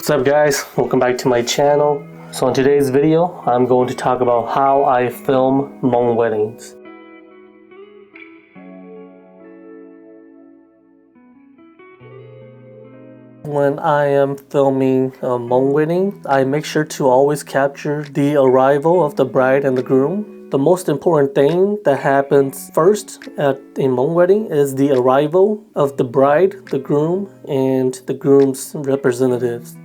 What's up guys, welcome back to my channel. So in today's video, I'm going to talk about how I film Hmong weddings. When I am filming a Hmong wedding, I make sure to always capture the arrival of the bride and the groom. The most important thing that happens first at a Hmong wedding is the arrival of the bride, the groom, and the groom's representatives.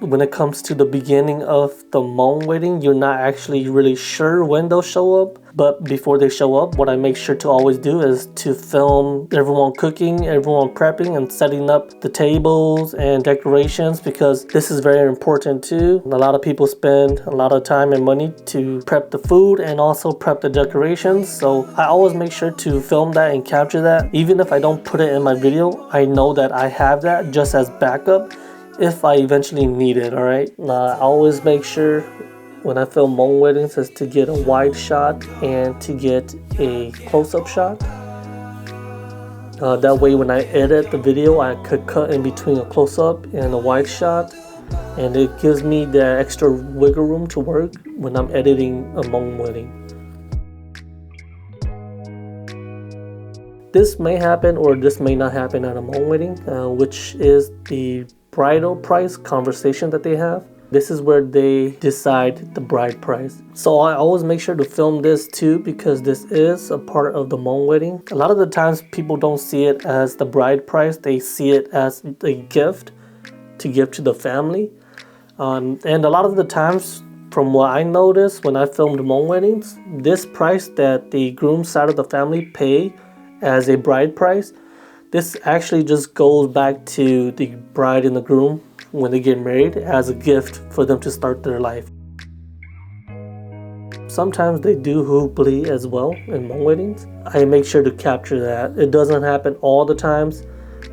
When it comes to the beginning of the Hmong wedding, you're not actually really sure when they'll show up. But before they show up, what I make sure to always do is to film everyone cooking, everyone prepping and setting up the tables and decorations, because this is very important too. A lot of people spend a lot of time and money to prep the food and also prep the decorations. So I always make sure to film that and capture that. Even if I don't put it in my video, I know that I have that just as backup if I eventually need it, alright? I always make sure when I film Hmong weddings is to get a wide shot and to get a close-up shot. That way when I edit the video, I could cut in between a close-up and a wide shot. And it gives me that extra wiggle room to work when I'm editing a Hmong wedding. This may happen or this may not happen at a Hmong wedding, which is the bridal price conversation that they have. This is where they decide the bride price. So I always make sure to film this too, because this is a part of the Hmong wedding. A lot of the times people don't see it as the bride price, they see it as a gift to give to the family. And a lot of the times, from what I noticed when I filmed Hmong weddings, this price that the groom side of the family pay as a bride price, this actually just goes back to the bride and the groom when they get married as a gift for them to start their life. Sometimes they do hoopli as well in Hmong weddings. I make sure to capture that. It doesn't happen all the times,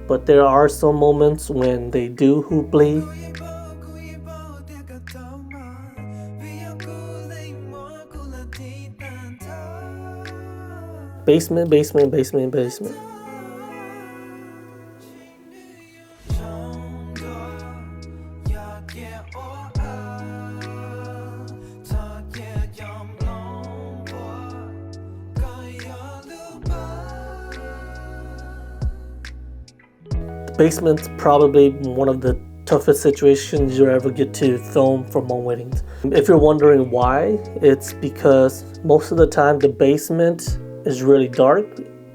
but there are some moments when they do hoopli. Basement, basement, basement, basement. Basement's probably one of the toughest situations you ever get to film for Hmong weddings. If you're wondering why, it's because most of the time the basement is really dark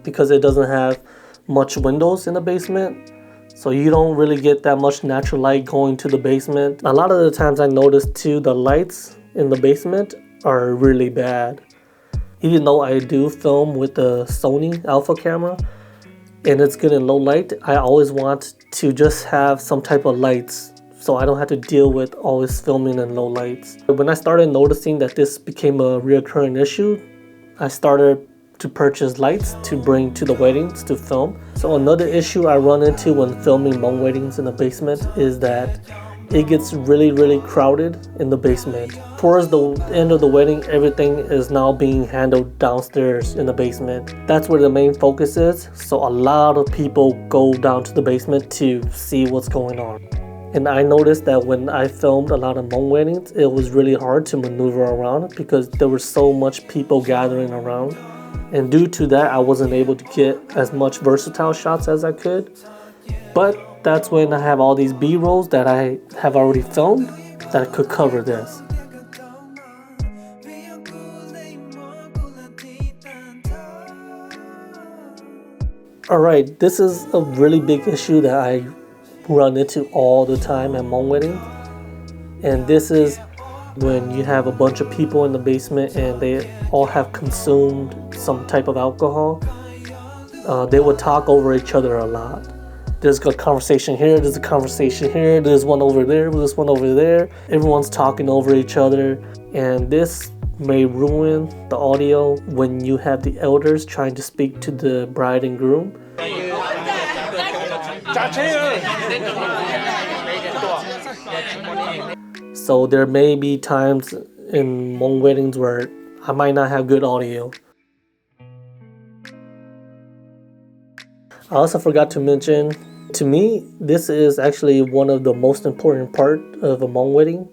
because it doesn't have much windows in the basement. So you don't really get that much natural light going to the basement. A lot of the times I noticed too, the lights in the basement are really bad. Even though I do film with the Sony Alpha camera, and it's good in low light, I always want to just have some type of lights so I don't have to deal with always filming in low lights. When I started noticing that this became a reoccurring issue, I started to purchase lights to bring to the weddings to film. So another issue I run into when filming Hmong weddings in the basement is that it gets really crowded in the basement. Towards the end of the wedding, everything is now being handled downstairs in the basement. That's where the main focus is, so a lot of people go down to the basement to see what's going on. And I noticed that when I filmed a lot of Hmong weddings, it was really hard to maneuver around because there were so much people gathering around. And due to that, I wasn't able to get as much versatile shots as I could. But that's when I have all these B-rolls that I have already filmed that could cover this. Alright, this is a really big issue that I run into all the time at Hmong weddings. And this is when you have a bunch of people in the basement and they all have consumed some type of alcohol. They would talk over each other a lot. There's a conversation here, there's a conversation here, there's one over there, there's one over there. Everyone's talking over each other, and this may ruin the audio when you have the elders trying to speak to the bride and groom. So there may be times in Hmong weddings where I might not have good audio. I also forgot to mention, to me, this is actually one of the most important part of a Hmong wedding.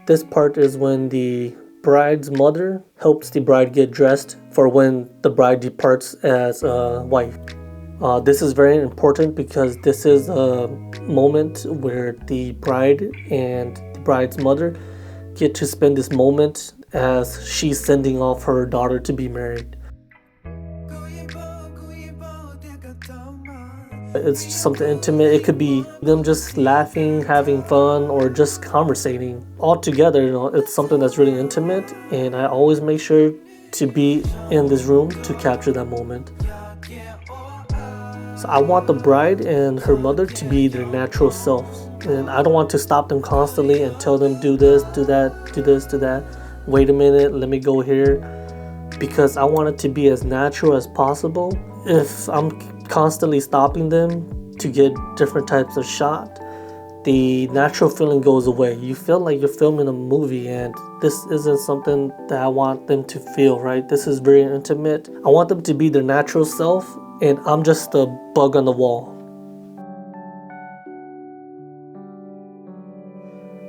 This part is when the bride's mother helps the bride get dressed for when the bride departs as a wife. This is very important because this is a moment where the bride and the bride's mother get to spend this moment as she's sending off her daughter to be married. It's just something intimate. It could be them just laughing, having fun, or just conversating. All together, it's something that's really intimate, and I always make sure to be in this room to capture that moment. So I want the bride and her mother to be their natural selves. And I don't want to stop them constantly and tell them do this, do that, do this, do that. Wait a minute, let me go here. Because I want it to be as natural as possible. If I'm constantly stopping them to get different types of shot, the natural feeling goes away. You feel like you're filming a movie, and this isn't something that I want them to feel, right? This is very intimate. I want them to be their natural self, and I'm just a bug on the wall.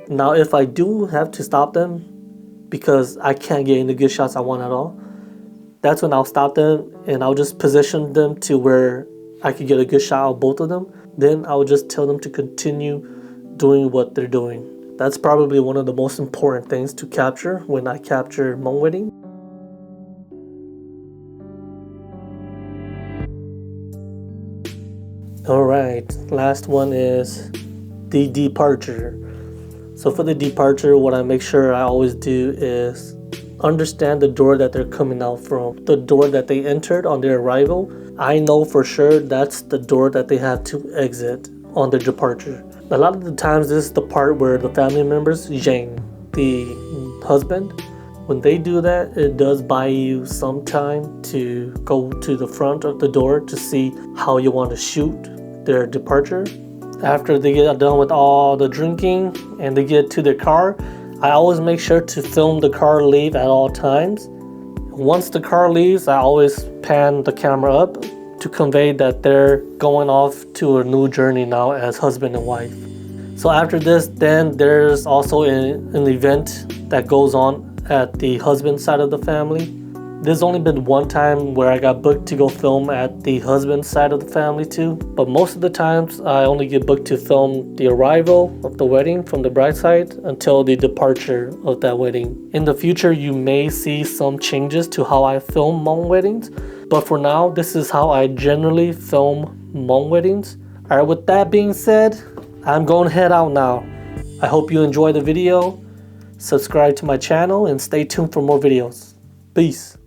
Now, if I do have to stop them because I can't get any good shots I want at all, that's when I'll stop them and I'll just position them to where I can get a good shot of both of them. Then I'll just tell them to continue doing what they're doing. That's probably one of the most important things to capture when I capture Hmong wedding. Alright, last one is the departure. So for the departure, what I make sure I always do is understand the door that they're coming out from. The door that they entered on their arrival, I know for sure that's the door that they have to exit on their departure. A lot of the times this is the part where the family members, Zhang, the husband, when they do that, it does buy you some time to go to the front of the door to see how you want to shoot their departure. After they get done with all the drinking and they get to their car, I always make sure to film the car leave at all times. Once the car leaves, I always pan the camera up to convey that they're going off to a new journey now as husband and wife. So after this, then there's also an event that goes on at the husband side of the family. There's only been one time where I got booked to go film at the husband side of the family too, but most of the times I only get booked to film the arrival of the wedding from the bride side until the departure of that wedding. In the future, you may see some changes to how I film Hmong weddings, but for now, this is how I generally film Hmong weddings. Alright, with that being said, I'm going to head out now. I hope you enjoyed the video. Subscribe to my channel and stay tuned for more videos. Peace.